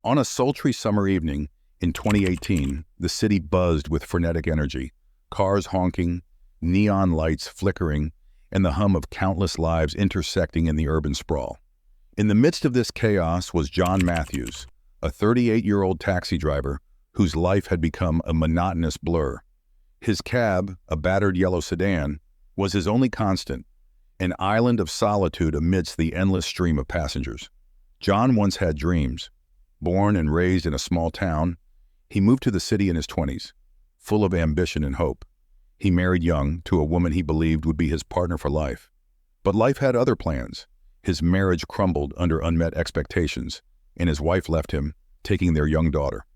On a sultry summer evening in 2018, the city buzzed with frenetic energy, cars honking, neon lights flickering, and the hum of countless lives intersecting in the urban sprawl. In the midst of this chaos was John Matthews, a 38-year-old taxi driver whose life had become a monotonous blur. His cab, a battered yellow sedan, was his only constant, an island of solitude amidst the endless stream of passengers. John once had dreams. Born and raised in a small town, he moved to the city in his 20s, full of ambition and hope. He married young to a woman he believed would be his partner for life. But life had other plans. His marriage crumbled under unmet expectations, and his wife left him, taking their young daughter.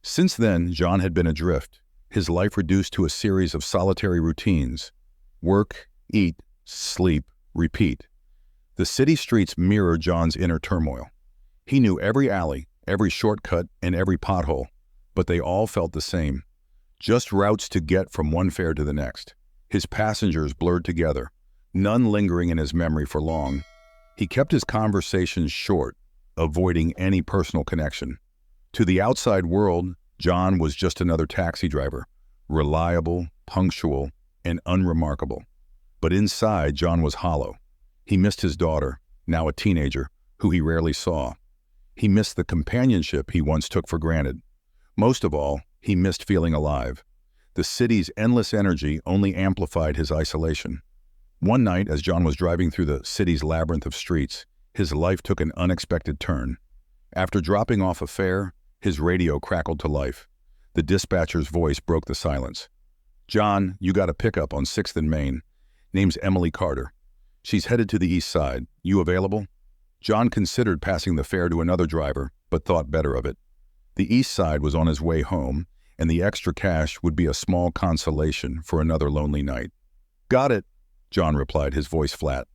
Since then, John had been adrift, his life reduced to a series of solitary routines: work, eat, sleep, repeat. The city streets mirrored John's inner turmoil. He knew every alley, every shortcut, and every pothole, but they all felt the same. Just routes to get from one fare to the next. His passengers blurred together, none lingering in his memory for long. He kept his conversations short, avoiding any personal connection. To the outside world, John was just another taxi driver, reliable, punctual, and unremarkable. But inside, John was hollow. He missed his daughter, now a teenager, who he rarely saw. He missed the companionship he once took for granted. Most of all, he missed feeling alive. The city's endless energy only amplified his isolation. One night, as John was driving through the city's labyrinth of streets, his life took an unexpected turn. After dropping off a fare, his radio crackled to life. The dispatcher's voice broke the silence. "John, you got a pickup on 6th and Main. Name's Emily Carter. She's headed to the east side. You available?" John considered passing the fare to another driver, but thought better of it. The east side was on his way home, and the extra cash would be a small consolation for another lonely night. "Got it," John replied, his voice flat.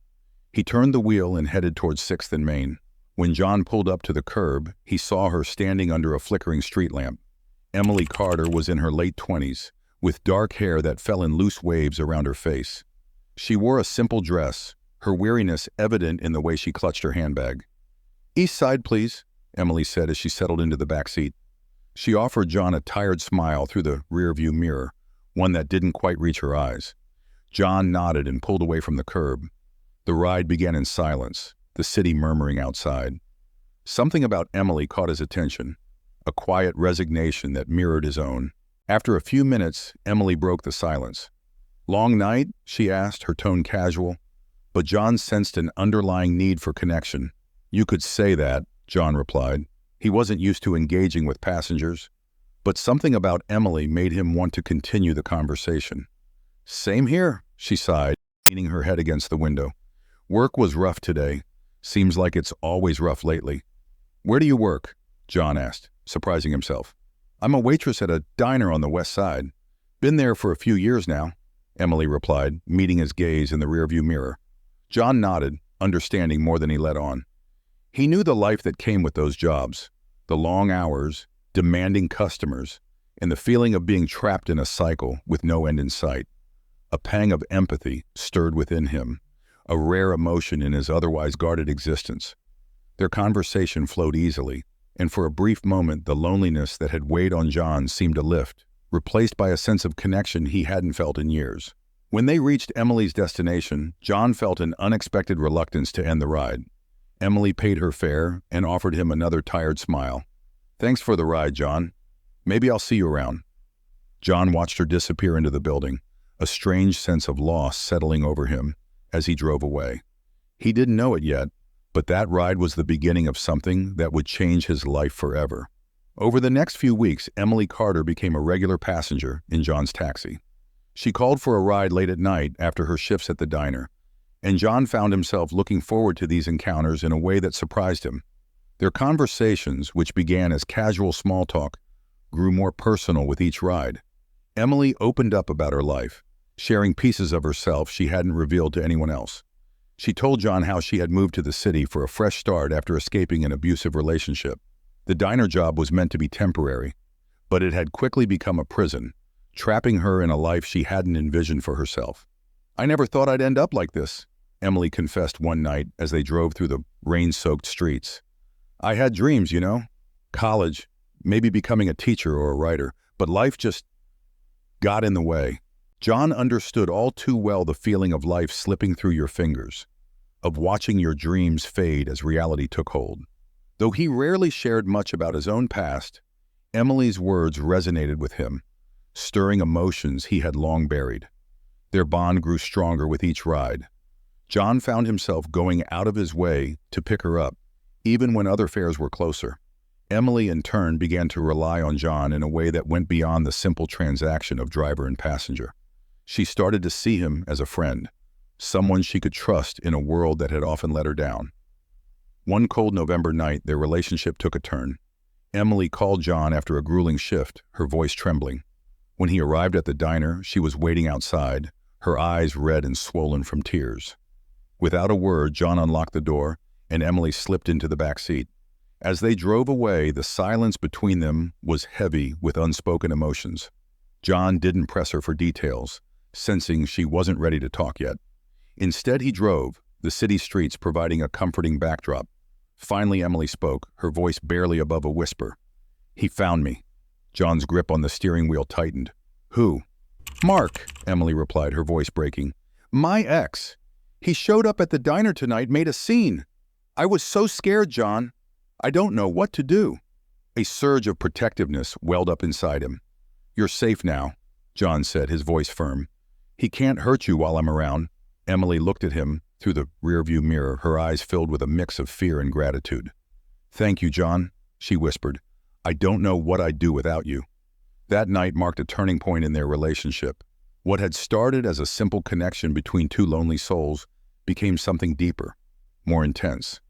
He turned the wheel and headed towards 6th and Main. When John pulled up to the curb, he saw her standing under a flickering street lamp. Emily Carter was in her late 20s, with dark hair that fell in loose waves around her face. She wore a simple dress, her weariness evident in the way she clutched her handbag. "East side, please," Emily said as she settled into the back seat. She offered John a tired smile through the rearview mirror, one that didn't quite reach her eyes. John nodded and pulled away from the curb. The ride began in silence, the city murmuring outside. Something about Emily caught his attention, a quiet resignation that mirrored his own. After a few minutes, Emily broke the silence. "Long night?" she asked, her tone casual. But John sensed an underlying need for connection. "You could say that," John replied. He wasn't used to engaging with passengers, but something about Emily made him want to continue the conversation. "Same here," she sighed, leaning her head against the window. "Work was rough today. Seems like it's always rough lately." "Where do you work?" John asked, surprising himself. "I'm a waitress at a diner on the west side. Been there for a few years now," Emily replied, meeting his gaze in the rearview mirror. John nodded, understanding more than he let on. He knew the life that came with those jobs, the long hours, demanding customers, and the feeling of being trapped in a cycle with no end in sight. A pang of empathy stirred within him, a rare emotion in his otherwise guarded existence. Their conversation flowed easily, and for a brief moment the loneliness that had weighed on John seemed to lift, replaced by a sense of connection he hadn't felt in years. When they reached Emily's destination, John felt an unexpected reluctance to end the ride. Emily paid her fare and offered him another tired smile. "Thanks for the ride, John. Maybe I'll see you around." John watched her disappear into the building, a strange sense of loss settling over him as he drove away. He didn't know it yet, but that ride was the beginning of something that would change his life forever. Over the next few weeks, Emily Carter became a regular passenger in John's taxi. She called for a ride late at night after her shifts at the diner, and John found himself looking forward to these encounters in a way that surprised him. Their conversations, which began as casual small talk, grew more personal with each ride. Emily opened up about her life, sharing pieces of herself she hadn't revealed to anyone else. She told John how she had moved to the city for a fresh start after escaping an abusive relationship. The diner job was meant to be temporary, but it had quickly become a prison, trapping her in a life she hadn't envisioned for herself. "I never thought I'd end up like this," Emily confessed one night as they drove through the rain-soaked streets. "I had dreams, you know. college, maybe becoming a teacher or a writer, but life just got in the way. John understood all too well the feeling of life slipping through your fingers, of watching your dreams fade as reality took hold. Though he rarely shared much about his own past, Emily's words resonated with him, stirring emotions he had long buried. Their bond grew stronger with each ride. John found himself going out of his way to pick her up, even when other fares were closer. Emily, in turn, began to rely on John in a way that went beyond the simple transaction of driver and passenger. She started to see him as a friend, someone she could trust in a world that had often let her down. One cold November night, their relationship took a turn. Emily called John after a grueling shift, her voice trembling. When he arrived at the diner, she was waiting outside, her eyes red and swollen from tears. Without a word, John unlocked the door, and Emily slipped into the back seat. As they drove away, the silence between them was heavy with unspoken emotions. John didn't press her for details, sensing she wasn't ready to talk yet. Instead, he drove, the city streets providing a comforting backdrop. Finally, Emily spoke, her voice barely above a whisper. "He found me." John's grip on the steering wheel tightened. "Who?" "Mark," Emily replied, her voice breaking. "My ex. He showed up at the diner tonight, made a scene. I was so scared, John. I don't know what to do." A surge of protectiveness welled up inside him. "You're safe now," John said, his voice firm. "He can't hurt you while I'm around." Emily looked at him through the rearview mirror, her eyes filled with a mix of fear and gratitude. "Thank you, John," she whispered. "I don't know what I'd do without you." That night marked a turning point in their relationship. What had started as a simple connection between two lonely souls became something deeper, more intense.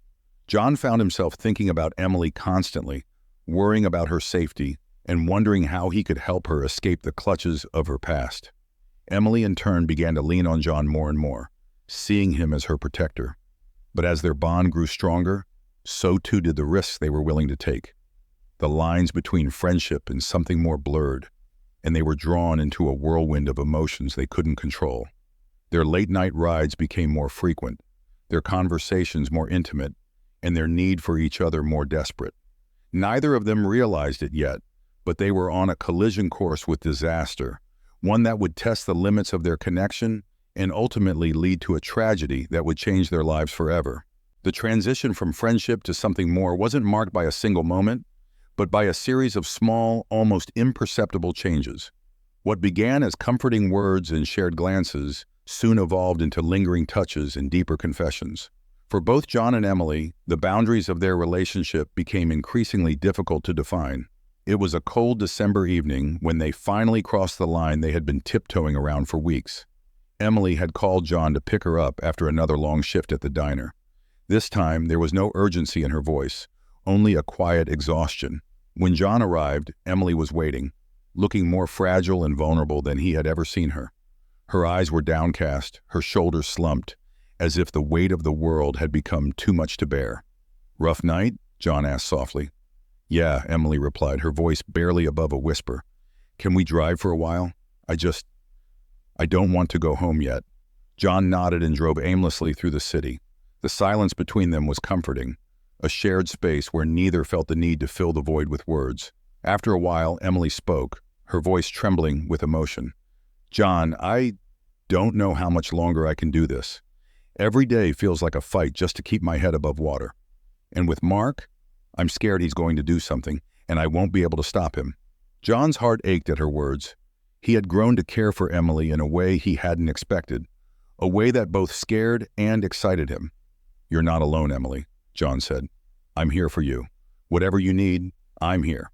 John found himself thinking about Emily constantly, worrying about her safety, and wondering how he could help her escape the clutches of her past. Emily, in turn, began to lean on John more and more, seeing him as her protector. But as their bond grew stronger, so too did the risks they were willing to take. The lines between friendship and something more blurred, and they were drawn into a whirlwind of emotions they couldn't control. Their late-night rides became more frequent, their conversations more intimate, and their need for each other more desperate. Neither of them realized it yet, but they were on a collision course with disaster, one that would test the limits of their connection and ultimately lead to a tragedy that would change their lives forever. The transition from friendship to something more wasn't marked by a single moment, but by a series of small, almost imperceptible changes. What began as comforting words and shared glances soon evolved into lingering touches and deeper confessions. For both John and Emily, the boundaries of their relationship became increasingly difficult to define. It was a cold December evening when they finally crossed the line they had been tiptoeing around for weeks. Emily had called John to pick her up after another long shift at the diner. This time, there was no urgency in her voice, only a quiet exhaustion. When John arrived, Emily was waiting, looking more fragile and vulnerable than he had ever seen her. Her eyes were downcast, her shoulders slumped, as if the weight of the world had become too much to bear. "Rough night?" John asked softly. "Yeah," Emily replied, her voice barely above a whisper. "Can we drive for a while? I don't want to go home yet." John nodded and drove aimlessly through the city. The silence between them was comforting, a shared space where neither felt the need to fill the void with words. After a while, Emily spoke, her voice trembling with emotion. "John, I don't know how much longer I can do this. Every day feels like a fight just to keep my head above water. And with Mark, I'm scared he's going to do something, and I won't be able to stop him." John's heart ached at her words. He had grown to care for Emily in a way he hadn't expected, a way that both scared and excited him. "You're not alone, Emily," John said. "I'm here for you. Whatever you need, I'm here."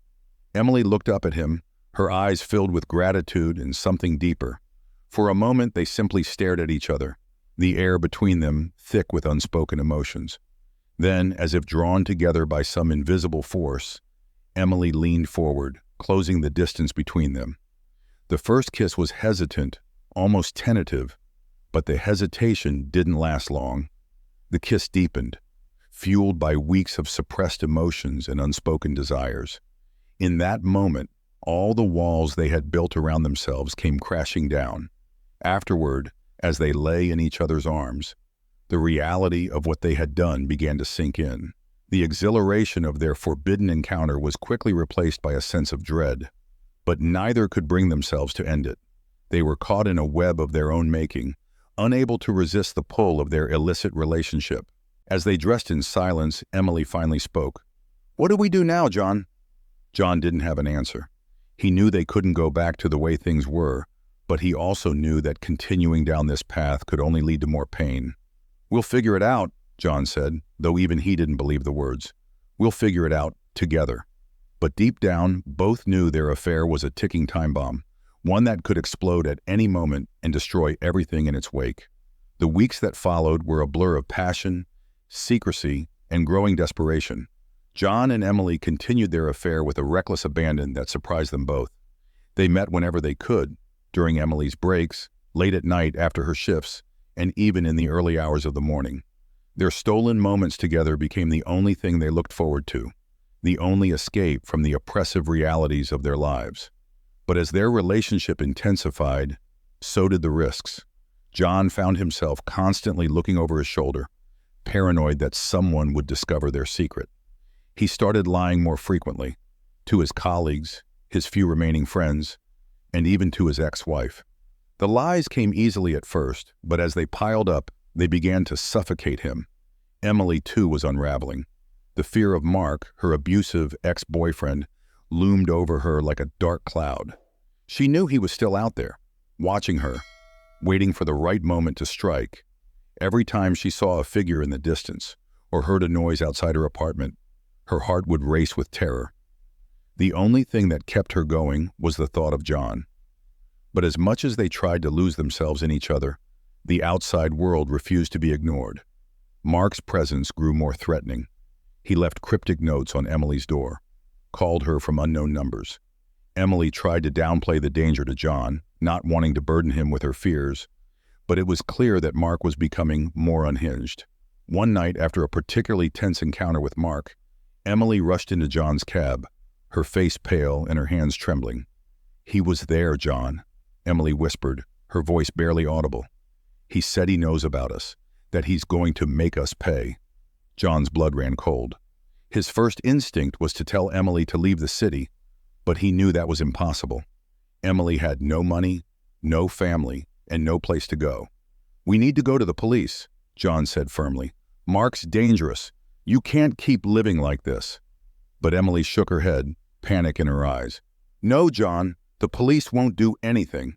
Emily looked up at him, her eyes filled with gratitude and something deeper. For a moment, they simply stared at each other, the air between them thick with unspoken emotions. Then, as if drawn together by some invisible force, Emily leaned forward, closing the distance between them. The first kiss was hesitant, almost tentative, but the hesitation didn't last long. The kiss deepened, fueled by weeks of suppressed emotions and unspoken desires. In that moment, all the walls they had built around themselves came crashing down. Afterward, as they lay in each other's arms, the reality of what they had done began to sink in. The exhilaration of their forbidden encounter was quickly replaced by a sense of dread, but neither could bring themselves to end it. They were caught in a web of their own making, unable to resist the pull of their illicit relationship. As they dressed in silence, Emily finally spoke. "What do we do now, John?" John didn't have an answer. He knew they couldn't go back to the way things were, but he also knew that continuing down this path could only lead to more pain. "We'll figure it out," John said, though even he didn't believe the words. "We'll figure it out together." But deep down, both knew their affair was a ticking time bomb, one that could explode at any moment and destroy everything in its wake. The weeks that followed were a blur of passion, secrecy, and growing desperation. John and Emily continued their affair with a reckless abandon that surprised them both. They met whenever they could, during Emily's breaks, late at night after her shifts, and even in the early hours of the morning. Their stolen moments together became the only thing they looked forward to, the only escape from the oppressive realities of their lives. But as their relationship intensified, so did the risks. John found himself constantly looking over his shoulder, paranoid that someone would discover their secret. He started lying more frequently, to his colleagues, his few remaining friends, and even to his ex-wife. The lies came easily at first, but as they piled up, they began to suffocate him. Emily, too, was unraveling. The fear of Mark, her abusive ex-boyfriend, loomed over her like a dark cloud. She knew he was still out there, watching her, waiting for the right moment to strike. Every time she saw a figure in the distance or heard a noise outside her apartment, her heart would race with terror. The only thing that kept her going was the thought of John. But as much as they tried to lose themselves in each other, the outside world refused to be ignored. Mark's presence grew more threatening. He left cryptic notes on Emily's door, called her from unknown numbers. Emily tried to downplay the danger to John, not wanting to burden him with her fears, but it was clear that Mark was becoming more unhinged. One night, after a particularly tense encounter with Mark, Emily rushed into John's cab, her face pale and her hands trembling. "He was there, John," Emily whispered, her voice barely audible. "He said he knows about us, that he's going to make us pay." John's blood ran cold. His first instinct was to tell Emily to leave the city, but he knew that was impossible. Emily had no money, no family, and no place to go. "We need to go to the police," John said firmly. "Mark's dangerous. You can't keep living like this." But Emily shook her head, panic in her eyes. "No, John, the police won't do anything.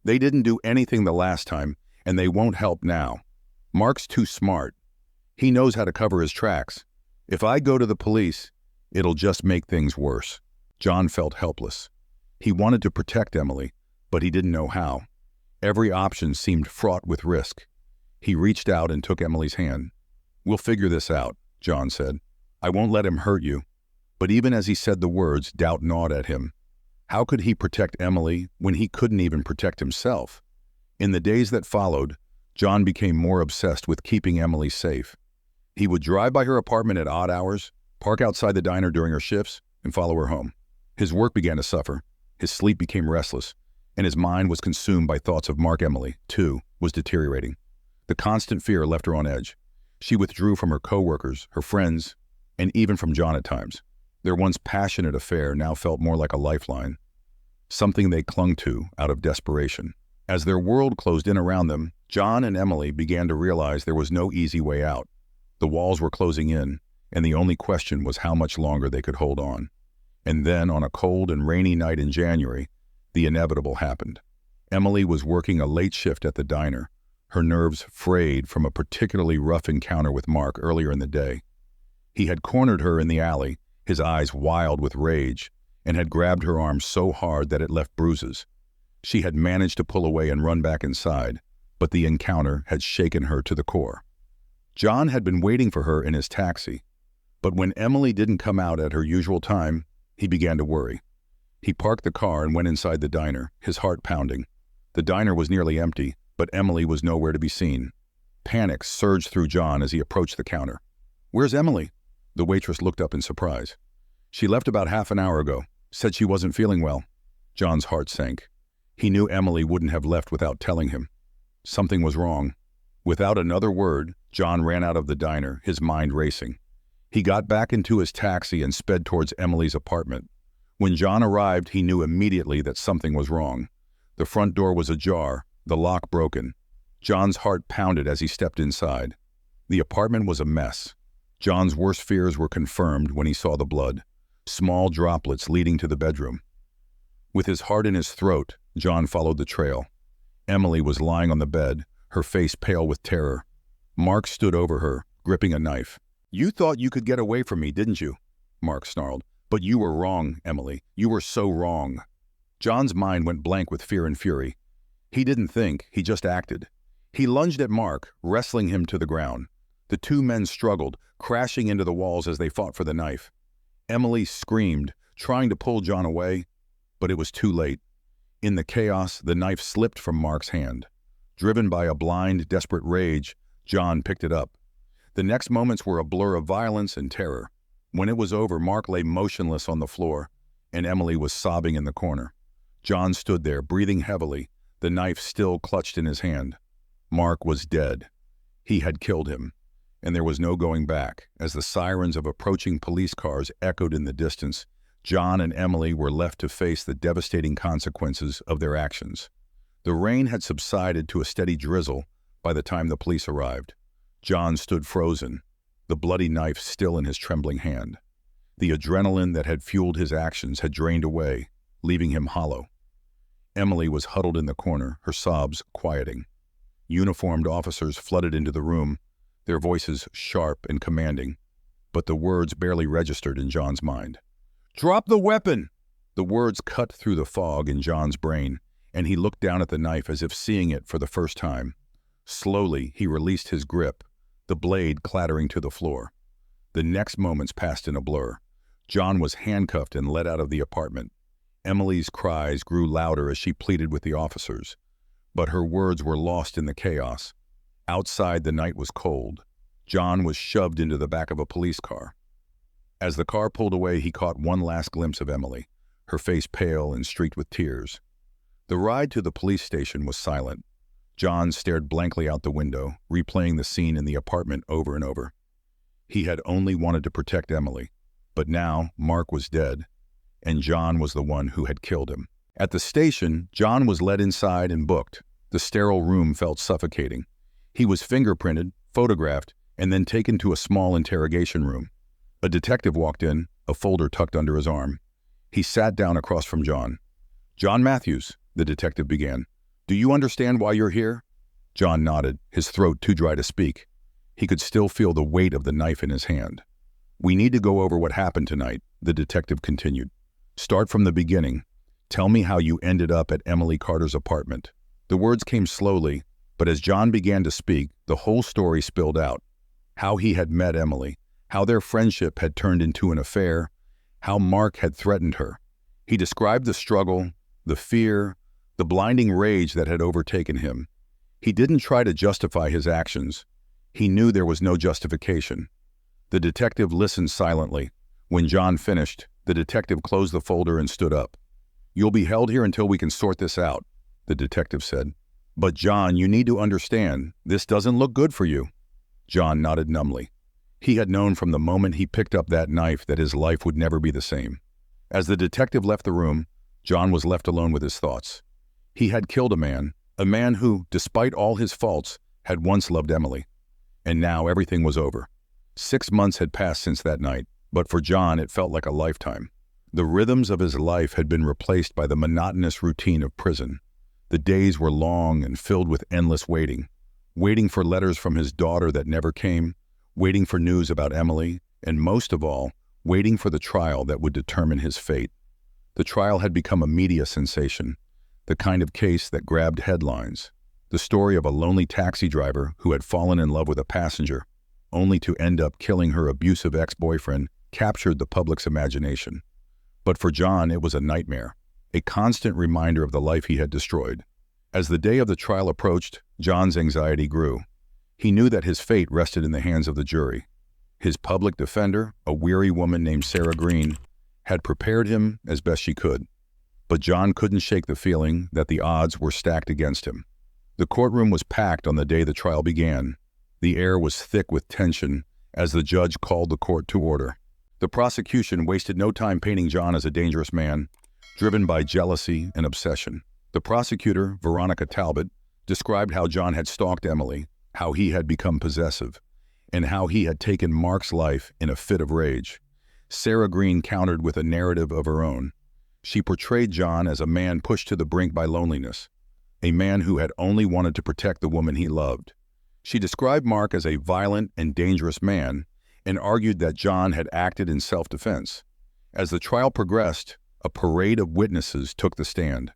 They didn't do anything the last time, and they won't help now. Mark's too smart. He knows how to cover his tracks. If I go to the police, it'll just make things worse." John felt helpless. He wanted to protect Emily, but he didn't know how. Every option seemed fraught with risk. He reached out and took Emily's hand. "We'll figure this out," John said. "I won't let him hurt you." But even as he said the words, doubt gnawed at him. How could he protect Emily when he couldn't even protect himself? In the days that followed, John became more obsessed with keeping Emily safe. He would drive by her apartment at odd hours, park outside the diner during her shifts, and follow her home. His work began to suffer, his sleep became restless, and his mind was consumed by thoughts of Mark. Emily, too, was deteriorating. The constant fear left her on edge. She withdrew from her coworkers, her friends, and even from John at times. Their once passionate affair now felt more like a lifeline, something they clung to out of desperation. As their world closed in around them, John and Emily began to realize there was no easy way out. The walls were closing in, and the only question was how much longer they could hold on. And then, on a cold and rainy night in January, the inevitable happened. Emily was working a late shift at the diner, her nerves frayed from a particularly rough encounter with Mark earlier in the day. He had cornered her in the alley, his eyes wild with rage, and had grabbed her arm so hard that it left bruises. She had managed to pull away and run back inside, but the encounter had shaken her to the core. John had been waiting for her in his taxi, but when Emily didn't come out at her usual time, he began to worry. He parked the car and went inside the diner, his heart pounding. The diner was nearly empty, but Emily was nowhere to be seen. Panic surged through John as he approached the counter. "Where's Emily?" The waitress looked up in surprise. "She left about half an hour ago, said she wasn't feeling well." John's heart sank. He knew Emily wouldn't have left without telling him. Something was wrong. Without another word, John ran out of the diner, his mind racing. He got back into his taxi and sped towards Emily's apartment. When John arrived, he knew immediately that something was wrong. The front door was ajar, the lock broken. John's heart pounded as he stepped inside. The apartment was a mess. John's worst fears were confirmed when he saw the blood, small droplets leading to the bedroom. With his heart in his throat, John followed the trail. Emily was lying on the bed, her face pale with terror. Mark stood over her, gripping a knife. "You thought you could get away from me, didn't you?" Mark snarled. "But you were wrong, Emily. You were so wrong." John's mind went blank with fear and fury. He didn't think, he just acted. He lunged at Mark, wrestling him to the ground. The two men struggled, crashing into the walls as they fought for the knife. Emily screamed, trying to pull John away, but it was too late. In the chaos, the knife slipped from Mark's hand. Driven by a blind, desperate rage, John picked it up. The next moments were a blur of violence and terror. When it was over, Mark lay motionless on the floor, and Emily was sobbing in the corner. John stood there, breathing heavily, the knife still clutched in his hand. Mark was dead. He had killed him, and there was no going back. As the sirens of approaching police cars echoed in the distance, John and Emily were left to face the devastating consequences of their actions. The rain had subsided to a steady drizzle by the time the police arrived. John stood frozen, the bloody knife still in his trembling hand. The adrenaline that had fueled his actions had drained away, leaving him hollow. Emily was huddled in the corner, her sobs quieting. Uniformed officers flooded into the room, their voices sharp and commanding, but the words barely registered in John's mind. "Drop the weapon!" The words cut through the fog in John's brain, and he looked down at the knife as if seeing it for the first time. Slowly, he released his grip, the blade clattering to the floor. The next moments passed in a blur. John was handcuffed and led out of the apartment. Emily's cries grew louder as she pleaded with the officers, but her words were lost in the chaos. Outside, the night was cold. John was shoved into the back of a police car. As the car pulled away, he caught one last glimpse of Emily, her face pale and streaked with tears. The ride to the police station was silent. John stared blankly out the window, replaying the scene in the apartment over and over. He had only wanted to protect Emily, but now Mark was dead, and John was the one who had killed him. At the station, John was led inside and booked. The sterile room felt suffocating. He was fingerprinted, photographed, and then taken to a small interrogation room. A detective walked in, a folder tucked under his arm. He sat down across from John. "John Matthews," the detective began. "Do you understand why you're here?" John nodded, his throat too dry to speak. He could still feel the weight of the knife in his hand. "We need to go over what happened tonight," the detective continued. "Start from the beginning. Tell me how you ended up at Emily Carter's apartment." The words came slowly, but as John began to speak, the whole story spilled out. How he had met Emily, how their friendship had turned into an affair, how Mark had threatened her. He described the struggle, the fear, the blinding rage that had overtaken him. He didn't try to justify his actions. He knew there was no justification. The detective listened silently. When John finished, the detective closed the folder and stood up. "You'll be held here until we can sort this out," the detective said. "But John, you need to understand, this doesn't look good for you." John nodded numbly. He had known from the moment he picked up that knife that his life would never be the same. As the detective left the room, John was left alone with his thoughts. He had killed a man who, despite all his faults, had once loved Emily. And now everything was over. 6 months had passed since that night, but for John it felt like a lifetime. The rhythms of his life had been replaced by the monotonous routine of prison. The days were long and filled with endless waiting. Waiting for letters from his daughter that never came, waiting for news about Emily, and most of all, waiting for the trial that would determine his fate. The trial had become a media sensation, the kind of case that grabbed headlines. The story of a lonely taxi driver who had fallen in love with a passenger, only to end up killing her abusive ex-boyfriend, captured the public's imagination. But for John, it was a nightmare, a constant reminder of the life he had destroyed. As the day of the trial approached, John's anxiety grew. He knew that his fate rested in the hands of the jury. His public defender, a weary woman named Sarah Green, had prepared him as best she could. But John couldn't shake the feeling that the odds were stacked against him. The courtroom was packed on the day the trial began. The air was thick with tension, as the judge called the court to order. The prosecution wasted no time painting John as a dangerous man, driven by jealousy and obsession. The prosecutor, Veronica Talbot, described how John had stalked Emily, how he had become possessive, and how he had taken Mark's life in a fit of rage. Sarah Green countered with a narrative of her own. She portrayed John as a man pushed to the brink by loneliness, a man who had only wanted to protect the woman he loved. She described Mark as a violent and dangerous man and argued that John had acted in self-defense. As the trial progressed, a parade of witnesses took the stand.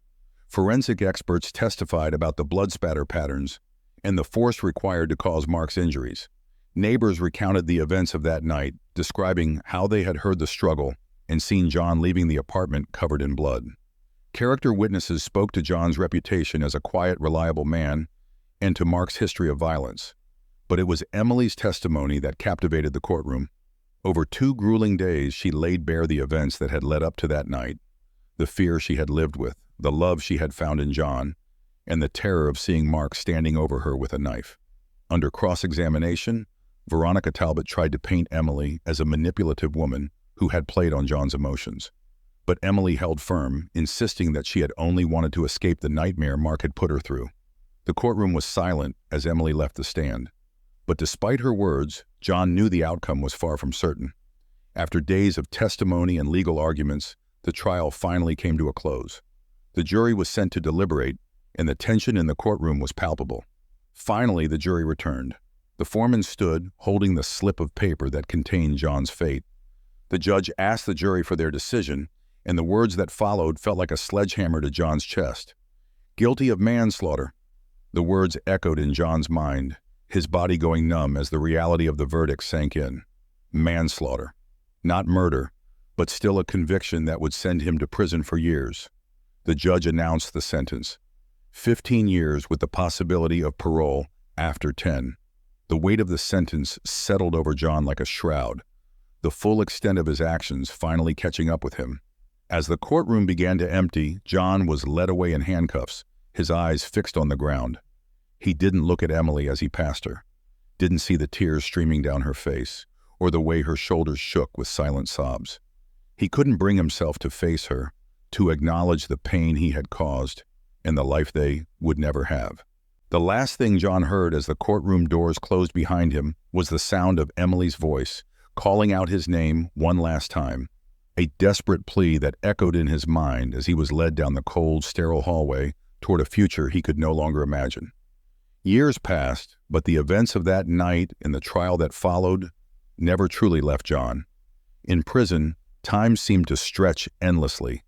Forensic experts testified about the blood spatter patterns and the force required to cause Mark's injuries. Neighbors recounted the events of that night, describing how they had heard the struggle and seen John leaving the apartment covered in blood. Character witnesses spoke to John's reputation as a quiet, reliable man and to Mark's history of violence. But it was Emily's testimony that captivated the courtroom. Over 2 grueling days, she laid bare the events that had led up to that night, the fear she had lived with, the love she had found in John, and the terror of seeing Mark standing over her with a knife. Under cross-examination, Veronica Talbot tried to paint Emily as a manipulative woman who had played on John's emotions. But Emily held firm, insisting that she had only wanted to escape the nightmare Mark had put her through. The courtroom was silent as Emily left the stand. But despite her words, John knew the outcome was far from certain. After days of testimony and legal arguments, the trial finally came to a close. The jury was sent to deliberate, and the tension in the courtroom was palpable. Finally, the jury returned. The foreman stood, holding the slip of paper that contained John's fate. The judge asked the jury for their decision, and the words that followed felt like a sledgehammer to John's chest. "Guilty of manslaughter." The words echoed in John's mind, his body going numb as the reality of the verdict sank in. Manslaughter. Not murder, but still a conviction that would send him to prison for years. The judge announced the sentence: 15 years with the possibility of parole after 10. The weight of the sentence settled over John like a shroud, the full extent of his actions finally catching up with him. As the courtroom began to empty, John was led away in handcuffs, his eyes fixed on the ground. He didn't look at Emily as he passed her, didn't see the tears streaming down her face, or the way her shoulders shook with silent sobs. He couldn't bring himself to face her, to acknowledge the pain he had caused and the life they would never have. The last thing John heard as the courtroom doors closed behind him was the sound of Emily's voice, calling out his name one last time, a desperate plea that echoed in his mind as he was led down the cold, sterile hallway toward a future he could no longer imagine. Years passed, but the events of that night and the trial that followed never truly left John. In prison, time seemed to stretch endlessly,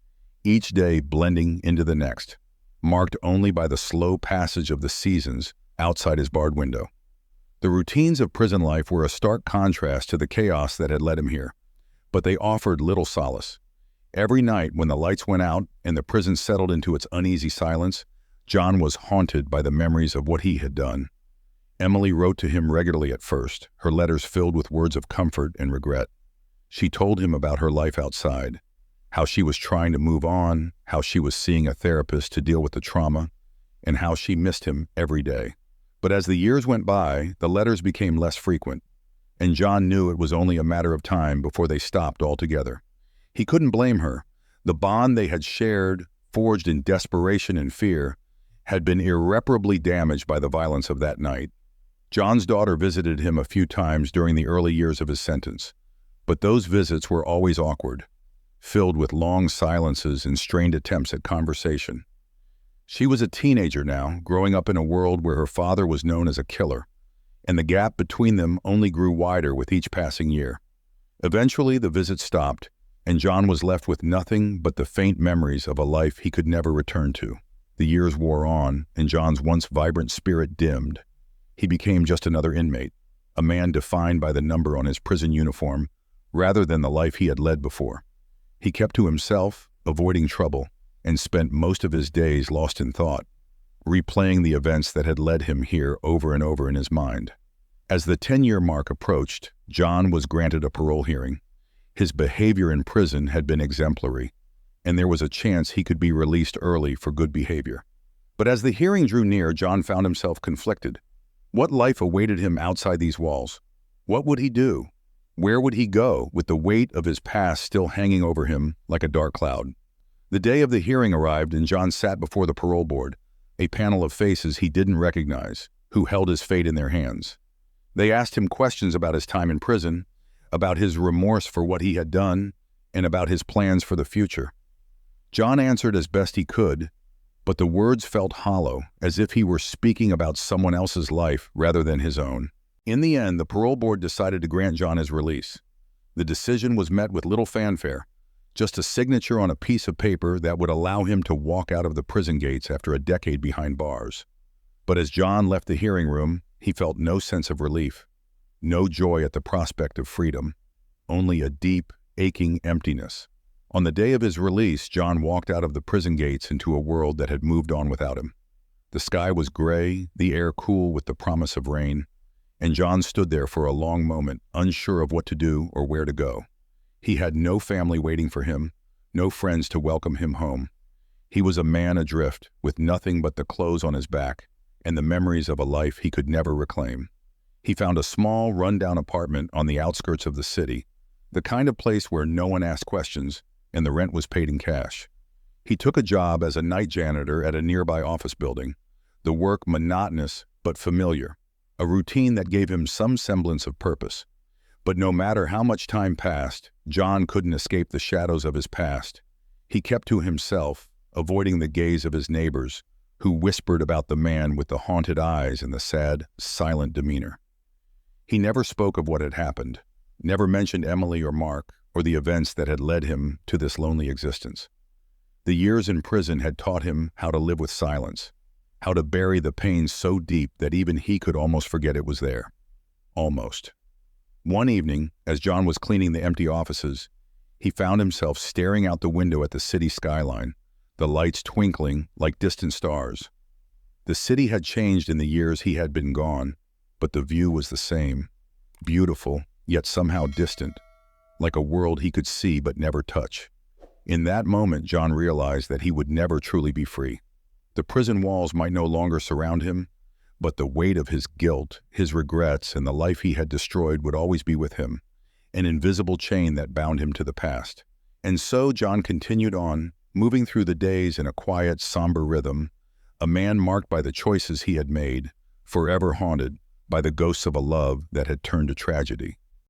each day blending into the next, marked only by the slow passage of the seasons outside his barred window. The routines of prison life were a stark contrast to the chaos that had led him here, but they offered little solace. Every night when the lights went out and the prison settled into its uneasy silence, John was haunted by the memories of what he had done. Emily wrote to him regularly at first, her letters filled with words of comfort and regret. She told him about her life outside, how she was trying to move on, how she was seeing a therapist to deal with the trauma, and how she missed him every day. But as the years went by, the letters became less frequent, and John knew it was only a matter of time before they stopped altogether. He couldn't blame her. The bond they had shared, forged in desperation and fear, had been irreparably damaged by the violence of that night. John's daughter visited him a few times during the early years of his sentence, but those visits were always awkward, filled with long silences and strained attempts at conversation. She was a teenager now, growing up in a world where her father was known as a killer, and the gap between them only grew wider with each passing year. Eventually, the visits stopped, and John was left with nothing but the faint memories of a life he could never return to. The years wore on, and John's once vibrant spirit dimmed. He became just another inmate, a man defined by the number on his prison uniform, rather than the life he had led before. He kept to himself, avoiding trouble, and spent most of his days lost in thought, replaying the events that had led him here over and over in his mind. As the 10-year mark approached, John was granted a parole hearing. His behavior in prison had been exemplary, and there was a chance he could be released early for good behavior. But as the hearing drew near, John found himself conflicted. What life awaited him outside these walls? What would he do? Where would he go with the weight of his past still hanging over him like a dark cloud? The day of the hearing arrived and John sat before the parole board, a panel of faces he didn't recognize, who held his fate in their hands. They asked him questions about his time in prison, about his remorse for what he had done, and about his plans for the future. John answered as best he could, but the words felt hollow, as if he were speaking about someone else's life rather than his own. In the end, the parole board decided to grant John his release. The decision was met with little fanfare, just a signature on a piece of paper that would allow him to walk out of the prison gates after a decade behind bars. But as John left the hearing room, he felt no sense of relief, no joy at the prospect of freedom, only a deep, aching emptiness. On the day of his release, John walked out of the prison gates into a world that had moved on without him. The sky was gray, the air cool with the promise of rain, and John stood there for a long moment, unsure of what to do or where to go. He had no family waiting for him, no friends to welcome him home. He was a man adrift, with nothing but the clothes on his back and the memories of a life he could never reclaim. He found a small, run-down apartment on the outskirts of the city, the kind of place where no one asked questions and the rent was paid in cash. He took a job as a night janitor at a nearby office building, the work monotonous but familiar, a routine that gave him some semblance of purpose. But no matter how much time passed, John couldn't escape the shadows of his past. He kept to himself, avoiding the gaze of his neighbors, who whispered about the man with the haunted eyes and the sad, silent demeanor. He never spoke of what had happened, never mentioned Emily or Mark, or the events that had led him to this lonely existence. The years in prison had taught him how to live with silence, how to bury the pain so deep that even he could almost forget it was there. Almost. One evening, as John was cleaning the empty offices, he found himself staring out the window at the city skyline, the lights twinkling like distant stars. The city had changed in the years he had been gone, but the view was the same, beautiful, yet somehow distant, like a world he could see but never touch. In that moment, John realized that he would never truly be free. The prison walls might no longer surround him, but the weight of his guilt, his regrets, and the life he had destroyed would always be with him, an invisible chain that bound him to the past. And so John continued on, moving through the days in a quiet, somber rhythm, a man marked by the choices he had made, forever haunted by the ghosts of a love that had turned to tragedy.